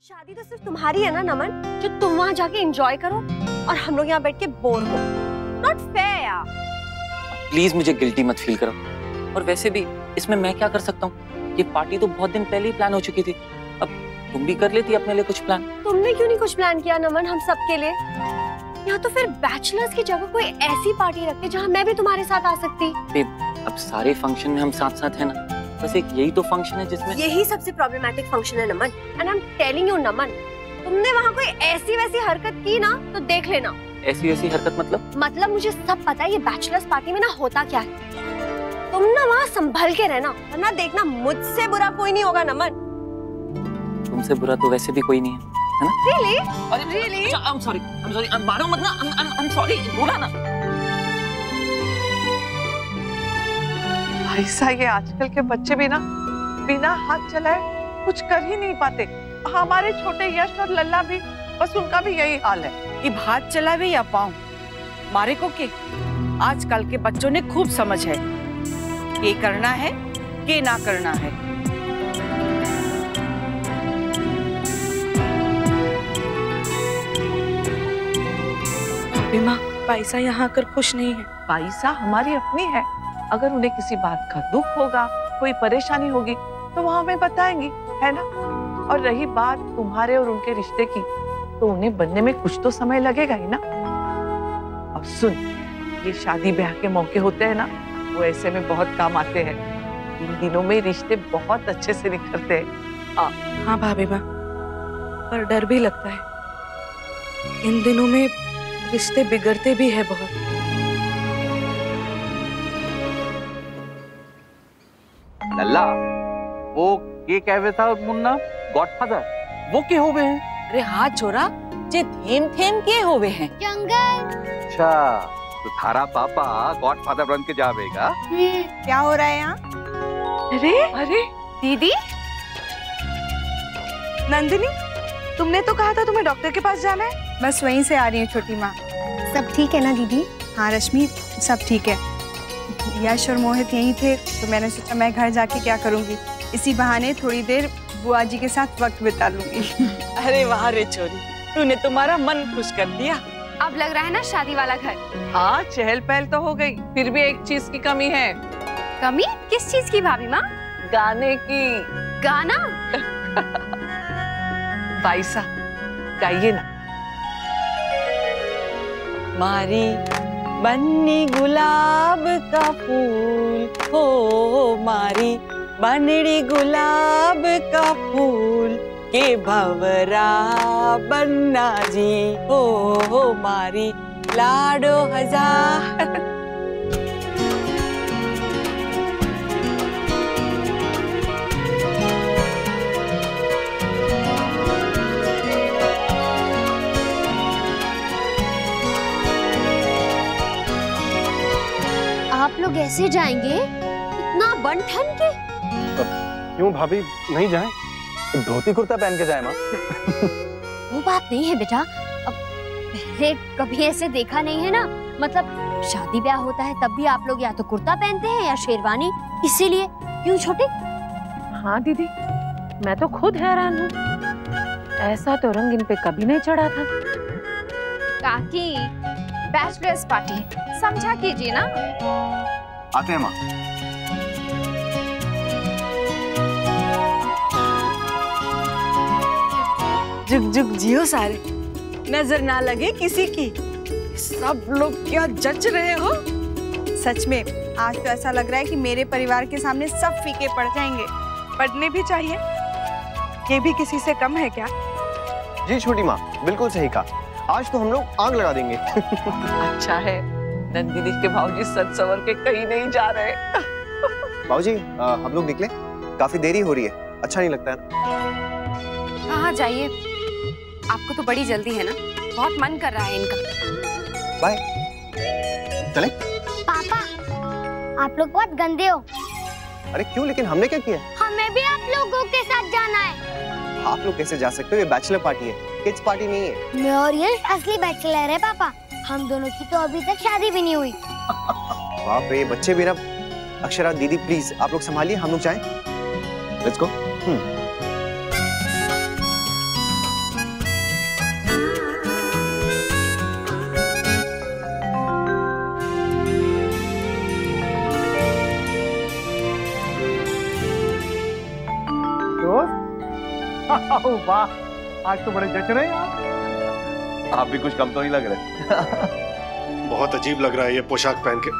शादी तो सिर्फ तुम्हारी है ना नमन, जो तुम वहाँ जाके एंजॉय करो और हम लोग यहाँ बैठ के बोर हो। नॉट फेयर यार। प्लीज मुझे गिल्टी मत फील करो। और वैसे भी इसमें मैं क्या कर सकता हूँ? ये पार्टी तो बहुत दिन पहले ही प्लान हो चुकी थी। अब तुम भी कर लेती अपने लिए कुछ प्लान। तुमने क्यों नहीं कुछ प्लान किया नमन हम सब के लिए? या तो फिर बैचलर्स की जगह कोई ऐसी पार्टी रखते जहाँ मैं भी तुम्हारे साथ आ सकती। अब सारे फंक्शन में हम साथ साथ है ना, बस एक यही तो फंक्शन है जिसमें यही सबसे प्रॉब्लमैटिक फंक्शन है Naman. And I am telling you Naman, तुमने वहाँ कोई ऐसी वैसी हरकत की ना तो देख लेना। ऐसी वैसी हरकत मतलब मुझे सब पता है ये बैचलर्स पार्टी में ना होता क्या है। तुम ना वहाँ संभल के रहना, वरना देखना मुझसे बुरा कोई नहीं होगा नमन। तुमसे बुरा तो वैसे भी कोई नहीं है ना? Really? Really? I'm sorry. मारो मत ना। I'm sorry. बोला ना। ऐसा ये आजकल के बच्चे भी ना बिना हाथ चलाए कुछ कर ही नहीं पाते। हमारे छोटे यश और लल्ला भी बस उनका भी यही हाल है कि हाथ चलावे या पाँव मारे को के। आजकल के बच्चों ने खूब समझ है ये करना है कि ना करना है। माँ पाइसा यहाँ आकर खुश नहीं है। पाइसा हमारी अपनी है, अगर उन्हें किसी बात का दुख होगा, कोई परेशानी होगी तो वो हमें बताएंगी, है ना? और रही बात तुम्हारे और उनके रिश्ते की, तो उन्हें बनने में कुछ तो समय लगेगा ही ना। अब सुन, ये शादी ब्याह के मौके होते हैं ना, वो ऐसे में बहुत काम आते हैं। इन दिनों में रिश्ते बहुत अच्छे से निखरते हैं। हाँ भाभी माँ, पर डर भी लगता है। इन दिनों में रिश्ते बिगड़ते भी है बहुत। लल्ला, वो के कहवे था मुन्ना गॉडफादर, वो के होवे हैं? अरे हाँ छोरा, जे थेम थेम के होवे हैं। जंगल। अच्छा, तो थारा पापा गॉडफादर बन के जावेगा। क्या हो रहा है यहाँ? अरे दीदी, नंदिनी, तुमने तो कहा था तुम्हें डॉक्टर के पास जाना है। बस वहीं से आ रही हूँ छोटी माँ। सब ठीक है ना दीदी? हाँ रश्मि, सब ठीक है। यश और मोहित यहीं थे तो मैंने सोचा मैं घर जाके क्या करूँगी, इसी बहाने थोड़ी देर बुआ जी के साथ वक्त बिता लूंगी। अरे वाह रे छोरी, तूने तुम्हारा मन खुश कर दिया। अब लग रहा है ना शादी वाला घर। हाँ, चहल पहल तो हो गई, फिर भी एक चीज की कमी है। कमी? किस चीज की भाभी माँ? गाने की। गाना? पाइसा गाइए ना। मारी बन्नी गुलाब का फूल हो, मारी बनड़ी गुलाब का फूल के भंवरा बन्ना जी हो, मारी लाडो हजार। आप लोग ऐसे जाएंगे इतना बन ठन के? क्यों भाभी, नहीं जाएं? धोती कुर्ता पहन के जाए माँ। वो बात नहीं है बेटा, अब पहले कभी ऐसे देखा नहीं है ना। मतलब शादी ब्याह होता है तब भी आप लोग या तो कुर्ता पहनते हैं या शेरवानी, इसीलिए। क्यों छोटे? हाँ दीदी, मैं तो खुद हैरान हूँ, ऐसा तो रंग इन पे कभी नहीं चढ़ा था। काकी, बैचलर्स पार्टी समझा कीजिए ना। आते हैं माँ। जुग जुग जियो सारे, नजर ना लगे किसी की। सब लोग क्या जच रहे हो? सच में आज तो ऐसा लग रहा है कि मेरे परिवार के सामने सब फीके पड़ जाएंगे। पढ़ने भी चाहिए, ये भी किसी से कम है क्या? जी छोटी माँ, बिल्कुल सही कहा। आज तो हम लोग आग लगा देंगे। अच्छा है, नंदिनी के भाऊजी सच सवर के कहीं नहीं जा रहे। भाऊजी, हम लोग निकले, काफी देरी हो रही है, अच्छा नहीं लगता है ना? हाँ जाइए, आपको तो बड़ी जल्दी है ना, बहुत मन कर रहा है इनका। बाय। चले? पापा, आप लोग बहुत गंदे हो। अरे क्यों, लेकिन हमने क्या किया? हमें भी आप लोगों के साथ जाना है। आप लोग कैसे जा सकते हो? ये बैचलर पार्टी है, किड्स पार्टी नहीं है। मैं और ये असली बैचलर है पापा, हम दोनों की तो अभी तक शादी भी नहीं हुई। बाप रे, बच्चे भी ना। अक्षरा दीदी प्लीज आप लोग संभालिए, हम लोग जाएं। Let's go. ओह वाह, आज तो बड़े जच रहे हैं आप। आप भी कुछ कम तो नहीं लग रहे। बहुत अजीब लग रहा है ये पोशाक पहन के,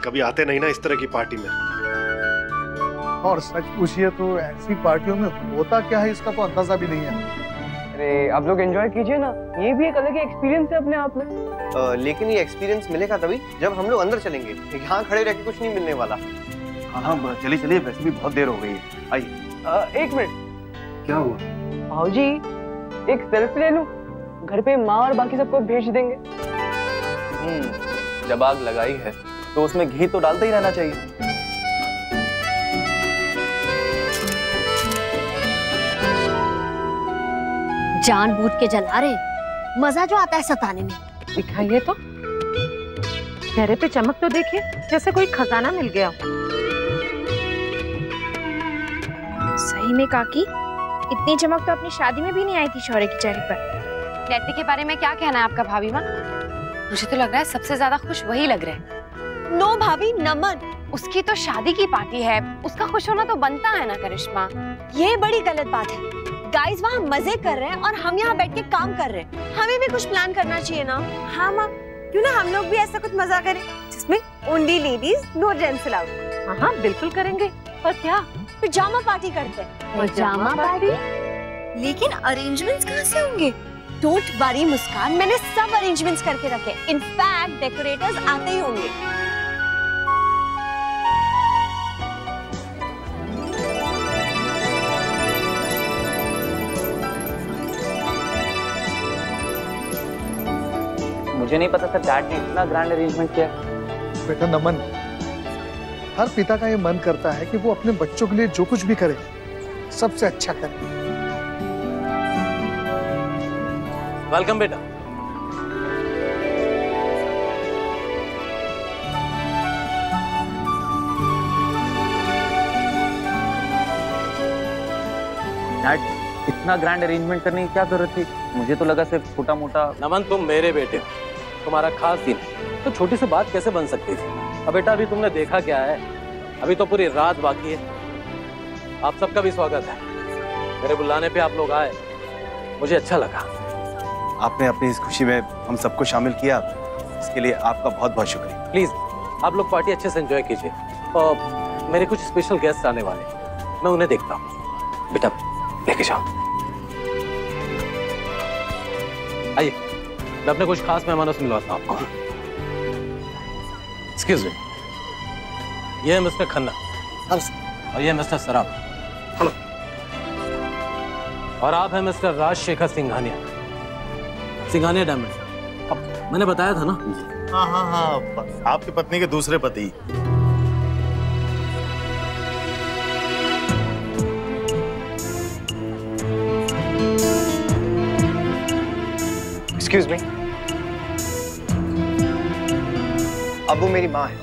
कभी आते नहीं ना इस तरह की पार्टी में। और सच पूछिए तो ऐसी पार्टियों में होता क्या है इसका तो अंदाजा भी नहीं है। अरे आप लोग एंजॉय कीजिए ना, ये भी एक अलग एक्सपीरियंस है अपने आप में। लेकिन ये एक्सपीरियंस मिलेगा तभी जब हम लोग अंदर चलेंगे, यहाँ खड़े रह के कुछ नहीं मिलने वाला। हाँ चलिए चलिए, वैसे भी बहुत देर हो गई है। आइए। एक मिनट। क्या हुआ? भाऊजी एक सेल्फी ले लूं, घर पे माँ और बाकी सबको भेज देंगे। जब आग लगाई है तो उसमें घी तो डालते ही रहना चाहिए। जानबूझ के जला रहे, मजा जो आता है सताने में। दिखाइए तो, चेहरे पे चमक तो देखिए, जैसे कोई खजाना मिल गया। सही में काकी, इतनी चमक तो अपनी शादी में भी नहीं आई थी शौर्य के चेहरे पर। लैट्टी के बारे में क्या कहना है आपका भाभी माँ? मुझे तो लग रहा है सबसे ज्यादा खुश वही लग रहे हैं। नो भाभी, नमन। उसकी तो शादी की पार्टी है, उसका खुश होना तो बनता है ना करिश्मा। ये बड़ी गलत बात है। गाइस वहाँ मजे कर रहे हैं और हम यहाँ बैठ के काम कर रहे हैं। हमें भी कुछ प्लान करना चाहिए ना। हाँ माँ, क्यों ना हम लोग भी ऐसा कुछ मजा करें जिसमें only ladies, no gents allowed. हाँ बिल्कुल करेंगे। और क्या, पिजामा पार्टी करते हैं। Pyjama party? लेकिन अरेंजमेंट्स कहाँ से होंगे? डोंट वरी मुस्कान, मैंने सब अरेंजमेंट्स करके रखे। इनफैक्ट डेकोरेटर्स आते ही होंगे। मुझे नहीं पता था डैड ने इतना ग्रैंड अरेंजमेंट किया। बेटा नमन, हर पिता का ये मन करता है कि वो अपने बच्चों के लिए जो कुछ भी करे सबसे अच्छा करे। वेलकम बेटा। डैड, इतना ग्रैंड अरेंजमेंट करने की क्या जरूरत थी? मुझे तो लगा सिर्फ छोटा मोटा। नमन, तुम मेरे बेटे हो, तुम्हारा खास दिन, तो छोटी सी बात कैसे बन सकती थी? अब बेटा अभी तुमने देखा क्या है, अभी तो पूरी रात बाकी है। आप सबका भी स्वागत है, मेरे बुलाने पे आप लोग आए, मुझे अच्छा लगा। आपने अपनी इस खुशी में हम सबको शामिल किया, इसके लिए आपका बहुत बहुत शुक्रिया। प्लीज आप लोग पार्टी अच्छे से एंजॉय कीजिए। और मेरे कुछ स्पेशल गेस्ट आने वाले, मैं उन्हें देखता हूँ। बेटा लेके जाओ। आइए, मैं अपने कुछ खास मेहमानों से मिलवाता हूँ आपको। एक्सक्यूज मी, ये है मिस्टर खन्ना और ये मिस्टर सराफ। हेलो। और आप हैं मिस्टर राजशेखर सिंघानिया, सिंघानिया डायमंड। अब मैंने बताया था ना। हाँ हाँ हाँ, आपकी पत्नी के दूसरे पति। एक्सक्यूज मी, अब वो मेरी माँ है,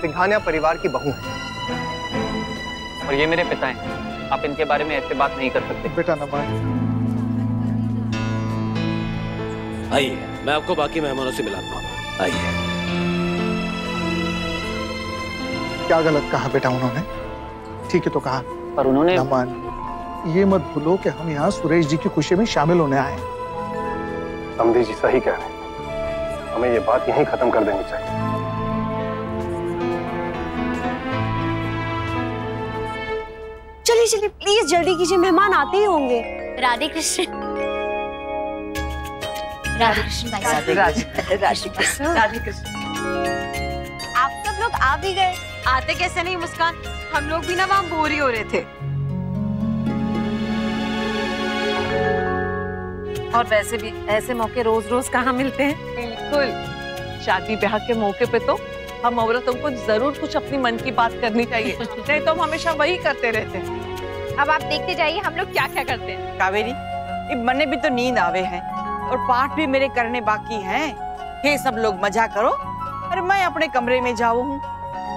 सिंघानिया परिवार की बहू है। और ये मेरे पिता हैं, आप इनके बारे में ऐसे बात नहीं कर सकते। बेटा नमन, आइए, मैं आपको बाकी मेहमानों से मिलाता हूँ। आइए। क्या गलत कहा बेटा उन्होंने? ठीक है तो कहा, पर उन्होंने। नमन, ये मत भूलो कि हम यहाँ सुरेश जी की खुशी में शामिल होने आए। समधी जी सही कह रहे हैं, हमें ये बात यहीं खत्म कर देनी चाहिए। चलिए चलिए प्लीज जल्दी कीजिए, मेहमान आते ही होंगे। राधे कृष्ण। राधे कृष्ण भाई साहब। राधे कृष्ण। आप सब लोग आ भी गए। आते कैसे नहीं मुस्कान, हम लोग भी ना वहाँ बोर ही हो रहे थे। और वैसे भी ऐसे मौके रोज रोज कहाँ मिलते हैं। बिल्कुल, शादी ब्याह के मौके पे तो हम औरतों को जरूर कुछ अपनी मन की बात करनी चाहिए, नहीं तो हम हमेशा वही करते रहते हैं। अब आप देखते जाइए हम लोग क्या क्या करते हैं। कावेरी, अब मने भी तो नींद आवे हैं और पाठ भी मेरे करने बाकी हैं। हे सब लोग मजा करो और मैं अपने कमरे में जाऊँ हूँ।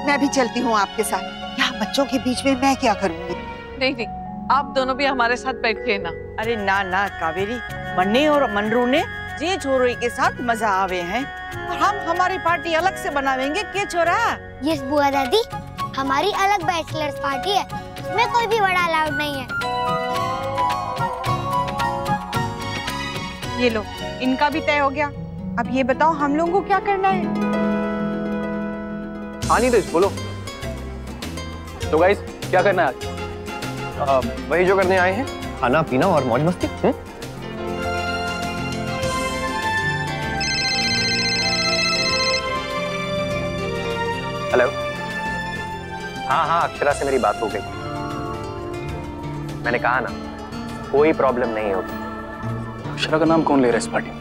मैं भी चलती हूँ आपके साथ। यहाँ बच्चों के बीच में मैं क्या करूँगी? नहीं नहीं, आप दोनों भी हमारे साथ बैठिए ना। अरे ना ना कावेरी, मन्ने और मनरू ने जे छोरे के साथ मजा आवे हैं और हम हमारी पार्टी अलग से बनावेंगे। के छोरा? यस बुआ दादी, हमारी अलग बैचलर्स पार्टी है, उसमें कोई भी बड़ा अलाउड नहीं है। ये लो, इनका भी तय हो गया। अब ये बताओ हम लोगों को क्या करना है? हाँ नीरज बोलो। तो गाइस क्या करना है आज? वही जो करने आए हैं, खाना पीना और मौज मस्ती। हेलो। हाँ अक्षरा से मेरी बात हो गई। मैंने कहा ना कोई प्रॉब्लम नहीं होगी। अक्षरा का नाम कौन ले रहा है इस पार्टी में?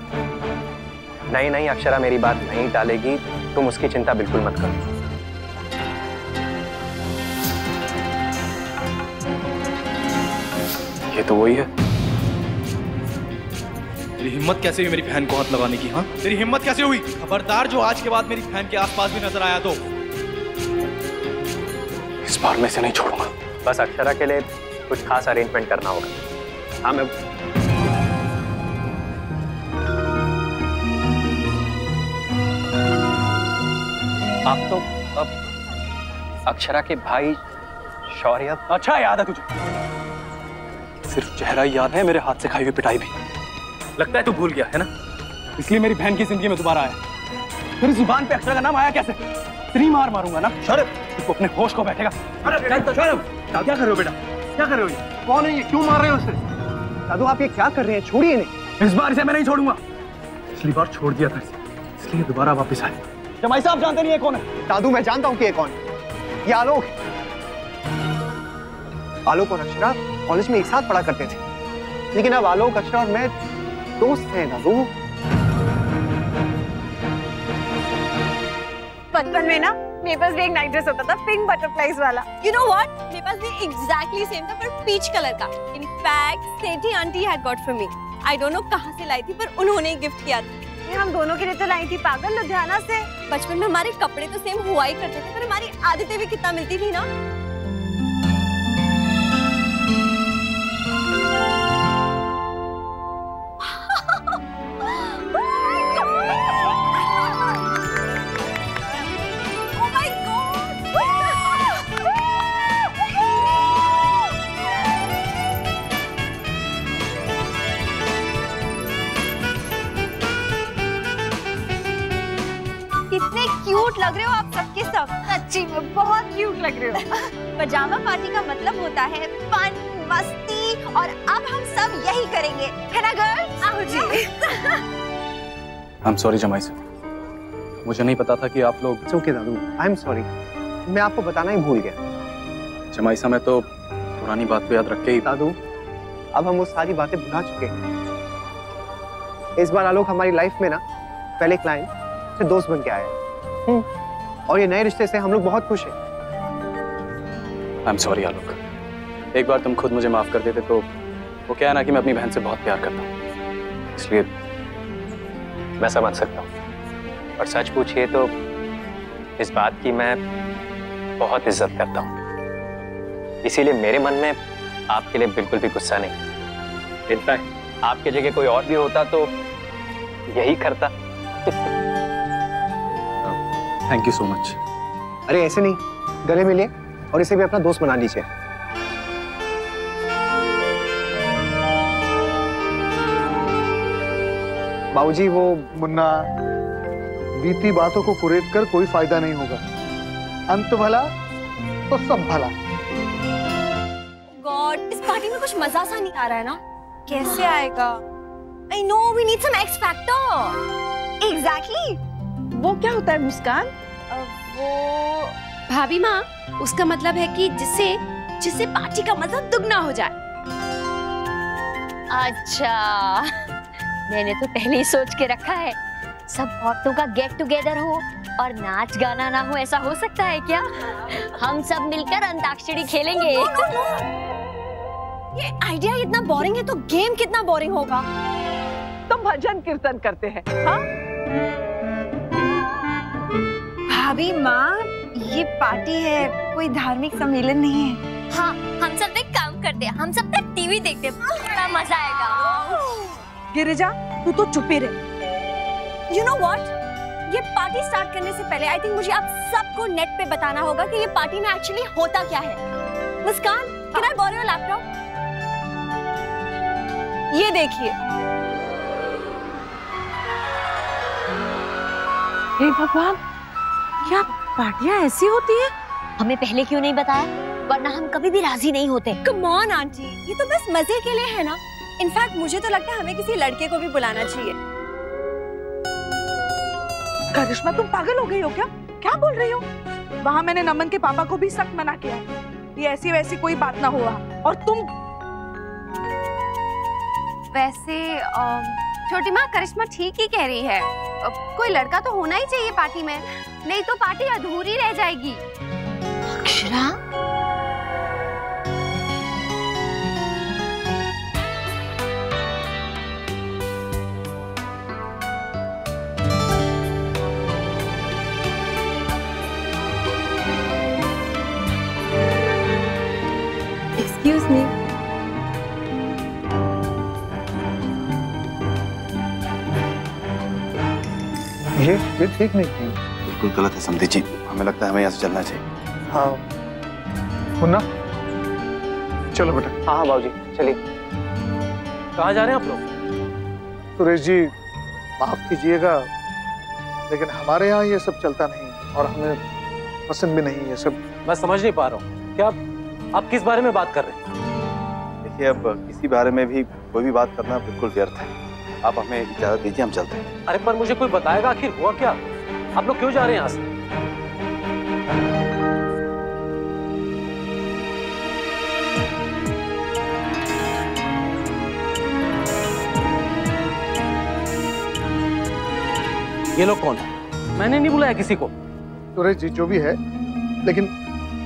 नहीं अक्षरा मेरी बात नहीं टालेगी, तुम उसकी चिंता बिल्कुल मत करो। ये तो वही है। तेरी हिम्मत कैसे हुई मेरी बहन को हाथ लगाने की? हाँ तेरी हिम्मत कैसे हुई? खबरदार जो आज के बाद मेरी बहन के आसपास भी नजर आया तो इस बार मैं इसे नहीं छोड़ूंगा। बस अक्षरा के लिए कुछ खास अरेंजमेंट करना होगा। हाँ मैं आप तो अब अक्षरा के भाई शौर्य। अच्छा याद है तुझे? सिर्फ चेहरा ही याद है, मेरे हाथ से खाई हुई पिटाई भी। लगता है तू भूल गया है ना, इसलिए मेरी बहन की जिंदगी में दोबारा आया। तेरी जुबान पे अक्षरा का नाम आया कैसे? इतनी मार मारूंगा ना शौर्य, तू अपने होश को बैठेगा। शौर्य क्या कर रहे हो बेटा? क्या कर रहे हो? कौन है ये? क्यों मार रहे हो उसे? दादू आप ये क्या कर रहे हैं? छोड़िए इन्हें। इस बार इसे मैं नहीं छोड़ूंगा। पिछली बार छोड़ दिया था, इसलिए दोबारा वापस आए। जमाई साहब जानते नहीं है कौन है? दादू मैं जानता हूँ कि ये कौन है। ये आलोक। आलोक और अक्षरा कॉलेज में एक साथ पढ़ा करते थे, लेकिन अब आलोक, अक्षरा और मैं दोस्त हैं दादू। बचपन में ना मेरे पास भी एक नाइट ड्रेस होता था, पिंक बटरफ्लाइज वाला। You know what? मेरे पास भी एग्जैक्टली सेम था, पर पीच कलर का। In fact Sethi aunty had got for me. I don't know कहाँ से लाई थी, पर उन्होंने ही गिफ्ट किया था। ये हम दोनों के लिए तो लाई थी पागल, लुधियाना से। बचपन में हमारे कपड़े तो सेम हुआ ही करते थे, पर हमारी आदतें भी कितना मिलती थी ना। क्यूट लग रहे हो आप सबके सब, सच्ची में बहुत क्यूट लग रहे हो। पजामा पार्टी का मतलब होता है फन, मस्ती, और अब हम सब यही करेंगे, है ना गर्ल्स? आओ जी। I'm sorry जमाई साहब, मुझे नहीं पता था कि आप लोग। It's okay Dadu, I'm sorry, मैं आपको बताना ही भूल गया। जमाई साहब मैं तो पुरानी बात को याद रख के ही। दादू अब हम वो सारी बातें भुला चुके हैं। इस बार आलोक हमारी लाइफ में ना पहले क्लाइंट से दोस्त बन के आया, और ये नए रिश्ते से हम लोग बहुत खुश हैं। I'm sorry आलोक, एक बार तुम खुद मुझे माफ कर देते तो वो क्या है ना कि मैं अपनी बहन से बहुत प्यार करता हूँ, इसलिए मैं समझ सकता हूँ। और सच पूछिए तो इस बात की मैं बहुत इज्जत करता हूँ, इसीलिए मेरे मन में आपके लिए बिल्कुल भी गुस्सा नहीं। इनफैक्ट आपके जगह कोई और भी होता तो यही करता। Thank you so much. अरे ऐसे नहीं, गले मिलिए और इसे भी अपना दोस्त बना लीजिए। बाबूजी वो मुन्ना, बीती बातों को कुरेद कर कोई फायदा नहीं होगा। अंत भला तो सब भला। गॉड, इस पार्टी में कुछ मजा सा नहीं आ रहा है ना? कैसे आएगा? I know we need some X factor. Exactly. वो क्या होता है मुस्कान? वो भाभी माँ, उसका मतलब है कि जिससे पार्टी का मजा दुगना हो जाए। अच्छा, मैंने तो पहले ही सोच के रखा है, सब औरतों का गेट टुगेदर हो और नाच गाना ना हो, ऐसा हो सकता है क्या? हम सब मिलकर अंताक्षरी खेलेंगे। ये आइडिया इतना बोरिंग है तो गेम कितना बोरिंग होगा। तो भजन कीर्तन करते हैं, हाँ? भाभी माँ, ये पार्टी है, कोई धार्मिक सम्मेलन नहीं है। हाँ, हम सब एक काम करते हैं, हम सब टीवी देखते हैं, बड़ा मजा आएगा। गिरिजा, तू तो चुप ही रह। You know what? ये पार्टी स्टार्ट करने से पहले आई थिंक मुझे आप सबको नेट पे बताना होगा कि ये पार्टी में एक्चुअली होता क्या है। मुस्कान, can I borrow your laptop? ये देखिए, हे भगवान, क्या पार्टियां ऐसी होती हैं? हमें पहले क्यों नहीं बताया, वरना हम कभी भी राजी नहीं होते। कम ऑन आंटी, ये तो बस मजे के लिए है ना। इनफैक्ट मुझे तो लगता है हमें किसी लड़के को भी बुलाना चाहिए। करिश्मा, तुम पागल हो गई हो क्या? क्या बोल रही हो? वहाँ मैंने नमन के पापा को भी सख्त मना किया है, ये ऐसी वैसी कोई बात ना हुआ। और तुम वैसे छोटी माँ, करिश्मा ठीक ही कह रही है। कोई लड़का तो होना ही चाहिए पार्टी में, नहीं तो पार्टी अधूरी रह जाएगी। Akshara, excuse me. ये ठीक नहीं की। बिल्कुल गलत है समधी जी, हमें लगता है हमें यहाँ से चलना चाहिए। हाँ मुन्ना, चलो बेटा। हाँ हाँ बाबूजी, चलिए। कहाँ जा रहे हैं आप लोग? सुरेश जी, माफ कीजिएगा, लेकिन हमारे यहाँ ये सब चलता नहीं और हमें पसंद भी नहीं ये सब। मैं समझ नहीं पा रहा हूँ, क्या आप किस बारे में बात कर रहे हैं? देखिए, अब किसी बारे में भी कोई भी बात करना बिल्कुल व्यर्थ है। आप हमें इजाजत दीजिए, हम चलते हैं। अरे पर मुझे कोई बताएगा आखिर हुआ क्या? आप लोग क्यों जा रहे हैं यहाँ से? ये लोग कौन है? मैंने नहीं बुलाया किसी को। सुरेश जी, जो भी है, लेकिन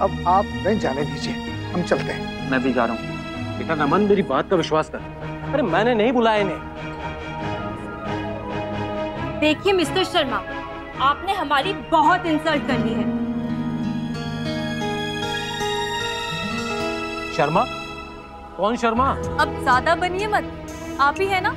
अब आप नहीं जाने दीजिए, हम चलते हैं। मैं भी जा रहा हूँ। बेटा नमन, मेरी बात का विश्वास कर। अरे मैंने नहीं बुलाया इन्हें। देखिए मिस्टर शर्मा, आपने हमारी बहुत इंसल्ट कर ली है। शर्मा? कौन शर्मा? अब ज्यादा बनिए मत, आप ही है ना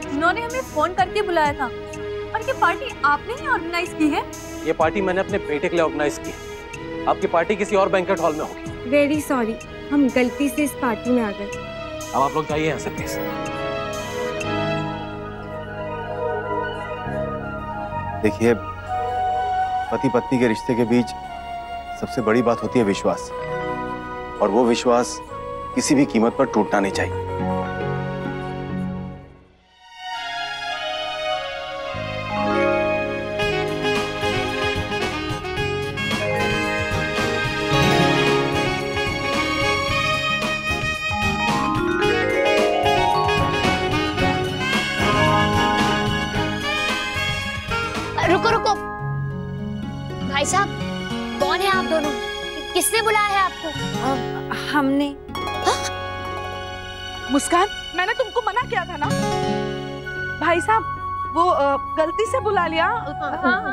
जिन्होंने हमें फोन करके बुलाया था, और ये पार्टी आपने ही ऑर्गेनाइज की है। ये पार्टी मैंने अपने बेटे के लिए ऑर्गेनाइज की है। आपकी पार्टी किसी और बैंक्वेट हॉल में होगी। वेरी सॉरी, हम गलती से इस पार्टी में आ गए। अब आप लोग जाइए यहाँ से प्लीज। देखिए, पति पत्नी के रिश्ते के बीच सबसे बड़ी बात होती है विश्वास, और वो विश्वास किसी भी कीमत पर टूटना नहीं चाहिए। रुको रुको, भाई साहब, कौन है आप दोनों? किसने बुलाया है आपको? हमने। मुस्कान, मैंने तुमको मना किया था ना। भाई साहब, वो गलती से बुला लिया।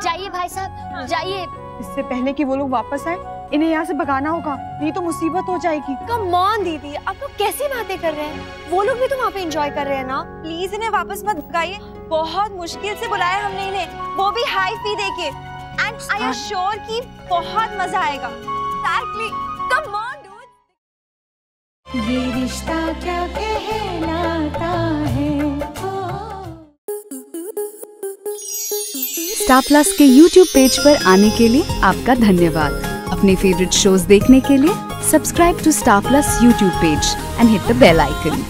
जाइए भाई साहब, जाइए। इससे पहले कि वो लोग वापस आए, इन्हें यहाँ से भगाना होगा, नहीं तो मुसीबत हो जाएगी। कम ऑन दीदी, आप लोग कैसी बातें कर रहे हैं? वो लोग भी तो वहाँ पे एंजॉय कर रहे हैं ना। प्लीज इन्हें वापस मत भगाइए। बहुत मुश्किल से बुलाया हमने इन्हें, वो भी हाई फी देके। एंड आई एम श्योर कि बहुत मजा आएगा। Actually come on dude. ये रिश्ता क्या कहलाता है। स्टार प्लस के YouTube पेज पर आने के लिए आपका धन्यवाद। अपने फेवरेट शोज देखने के लिए subscribe to Star Plus YouTube page and hit the bell icon.